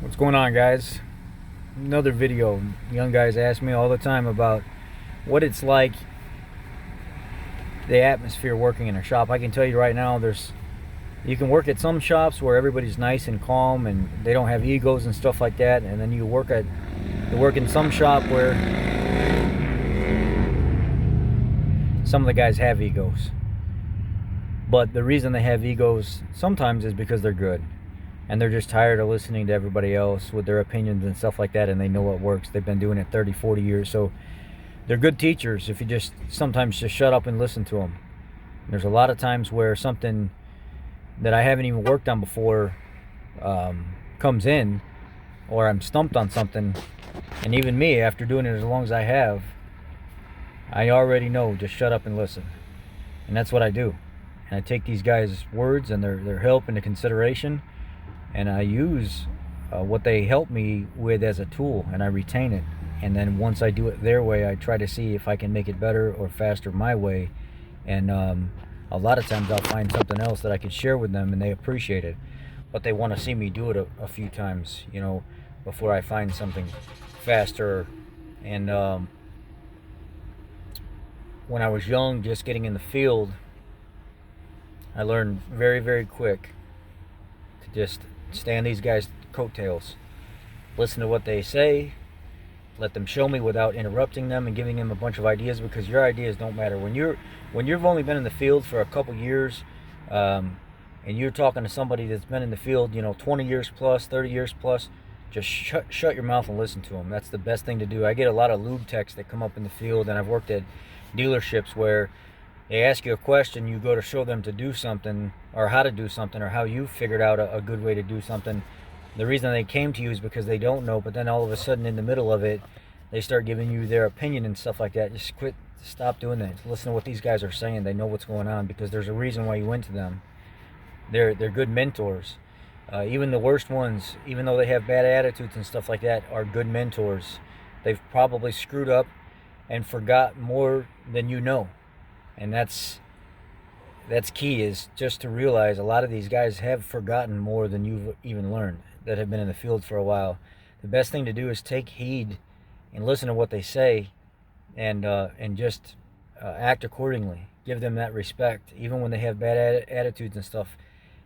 What's going on, guys? Another video. Young guys ask me all the time about what it's like, the atmosphere working in a shop. I can tell you right now, you can work at some shops where everybody's nice and calm and they don't have egos and stuff like that, and then you work in some shop where some of the guys have egos. But the reason they have egos sometimes is because they're good. And they're just tired of listening to everybody else with their opinions and stuff like that, and they know what works. They've been doing it 30, 40 years. So they're good teachers if you just sometimes just shut up and listen to them. There's a lot of times where something that I haven't even worked on before comes in, or I'm stumped on something, and even me, after doing it as long as I have, I already know, just shut up and listen. And that's what I do. And I take these guys' words and their help into consideration, and I use what they help me with as a tool, and I retain it. And then once I do it their way, I try to see if I can make it better or faster my way. And a lot of times I'll find something else that I can share with them, and they appreciate it. But they want to see me do it a few times, before I find something faster. And when I was young, just getting in the field, I learned very, very quick to just stay on these guys' coattails, listen to what they say, let them show me without interrupting them and giving them a bunch of ideas, because your ideas don't matter when you've only been in the field for a couple years, and you're talking to somebody that's been in the field 20 years plus, 30 years plus. Just shut your mouth and listen to them. That's the best thing to do. I get a lot of lube techs that come up in the field, and I've worked at dealerships where they ask you a question, you go to show them to do something, or how to do something, or how you figured out a good way to do something. The reason they came to you is because they don't know, but then all of a sudden in the middle of it, they start giving you their opinion and stuff like that. Just stop doing that. Listen to what these guys are saying. They know what's going on, because there's a reason why you went to them. They're good mentors. Even the worst ones, even though they have bad attitudes and stuff like that, are good mentors. They've probably screwed up and forgot more than you know. And that's key, is just to realize a lot of these guys have forgotten more than you've even learned, that have been in the field for a while. The best thing to do is take heed and listen to what they say, and just act accordingly. Give them that respect, even when they have bad attitudes and stuff.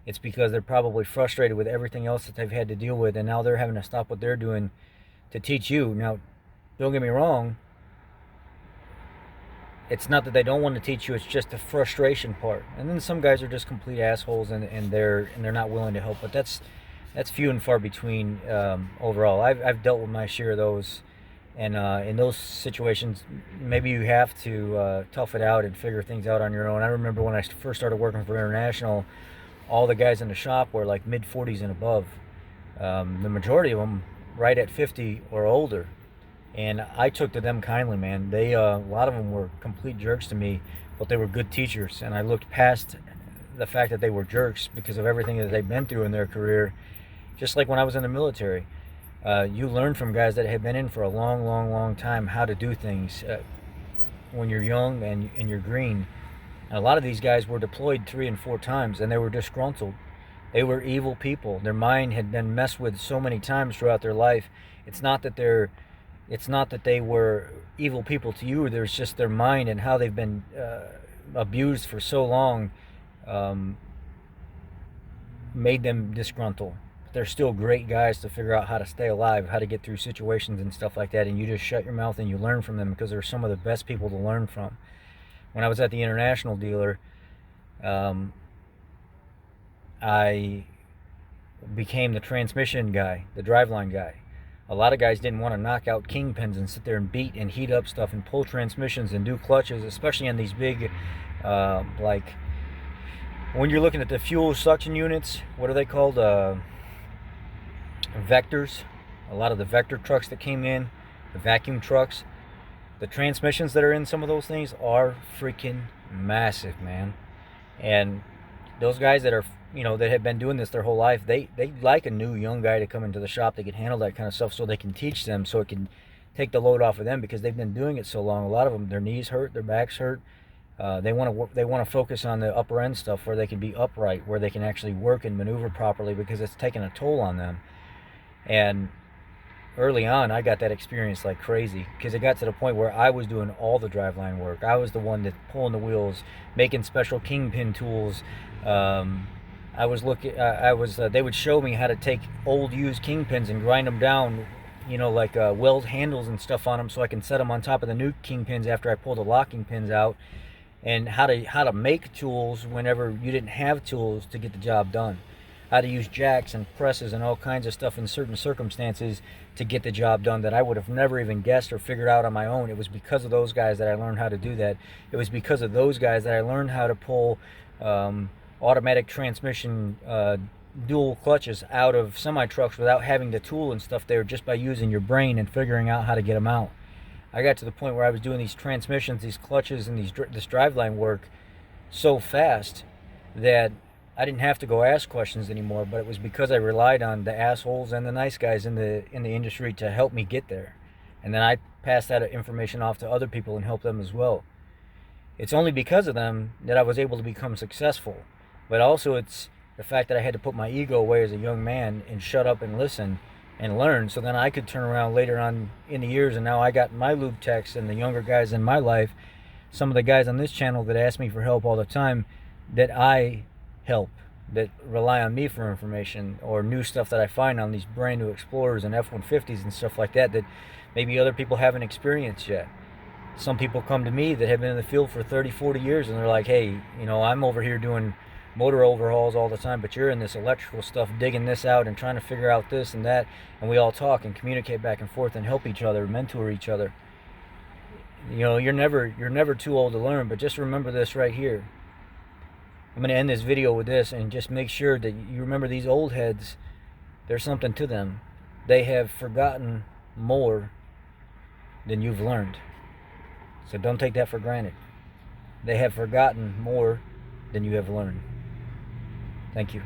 It's because they're probably frustrated with everything else that they've had to deal with, and now they're having to stop what they're doing to teach you. Now, don't get me wrong, it's not that they don't want to teach you, it's just the frustration part. And then some guys are just complete assholes, and they're not willing to help. But that's few and far between. Overall, I've dealt with my share of those, and in those situations, maybe you have to tough it out and figure things out on your own. I remember when I first started working for International, all the guys in the shop were like mid 40s and above. The majority of them right at 50 or older. And I took to them kindly, man. A lot of them were complete jerks to me, but they were good teachers. And I looked past the fact that they were jerks because of everything that they've been through in their career. Just like when I was in the military, you learn from guys that have been in for a long, long, long time how to do things when you're young and you're green. And a lot of these guys were deployed 3 and 4 times, and they were disgruntled. They were evil people. Their mind had been messed with so many times throughout their life. It's not that they were evil people to you. There's just their mind and how they've been abused for so long made them disgruntled. They're still great guys to figure out how to stay alive, how to get through situations and stuff like that. And you just shut your mouth and you learn from them, because they're some of the best people to learn from. When I was at the International dealer, I became the transmission guy, the driveline guy. A lot of guys didn't want to knock out kingpins and sit there and beat and heat up stuff and pull transmissions and do clutches, especially on these big, like when you're looking at the fuel suction units. What are they called? Vectors. A lot of the vector trucks that came in, the vacuum trucks. The transmissions that are in some of those things are freaking massive, man. And those guys that have been doing this their whole life, they like a new young guy to come into the shop that can handle that kind of stuff, so they can teach them, so it can take the load off of them, because they've been doing it so long. A lot of them, their knees hurt, their backs hurt. They want to focus on the upper end stuff, where they can be upright, where they can actually work and maneuver properly, because it's taking a toll on them. And early on, I got that experience like crazy because it got to the point where I was doing all the driveline work. I was the one that pulling the wheels, making special kingpin tools. I was looking. I was. They would show me how to take old used kingpins and grind them down, like weld handles and stuff on them, so I can set them on top of the new kingpins after I pull the locking pins out, and how to make tools whenever you didn't have tools to get the job done. How to use jacks and presses and all kinds of stuff in certain circumstances to get the job done that I would have never even guessed or figured out on my own. It was because of those guys that I learned how to do that. It was because of those guys that I learned how to pull automatic transmission dual clutches out of semi trucks without having the tool and stuff there, just by using your brain and figuring out how to get them out. I got to the point where I was doing these transmissions, these clutches, and this driveline work so fast that I didn't have to go ask questions anymore, but it was because I relied on the assholes and the nice guys in the industry to help me get there. And then I passed that information off to other people and helped them as well. It's only because of them that I was able to become successful. But also it's the fact that I had to put my ego away as a young man and shut up and listen and learn, so then I could turn around later on in the years, and now I got my lube techs and the younger guys in my life, some of the guys on this channel that ask me for help all the time, that I help, that rely on me for information or new stuff that I find on these brand new Explorers and F-150s and stuff like that maybe other people haven't experienced yet. Some people come to me that have been in the field for 30, 40 years, and they're like, hey, I'm over here doing motor overhauls all the time, but you're in this electrical stuff, digging this out and trying to figure out this and that, and we all talk and communicate back and forth and help each other, mentor each other. You're never too old to learn, but just remember this right here. I'm going to end this video with this, and just make sure that you remember these old heads. There's something to them. They have forgotten more than you've learned. So don't take that for granted. They have forgotten more than you have learned. Thank you.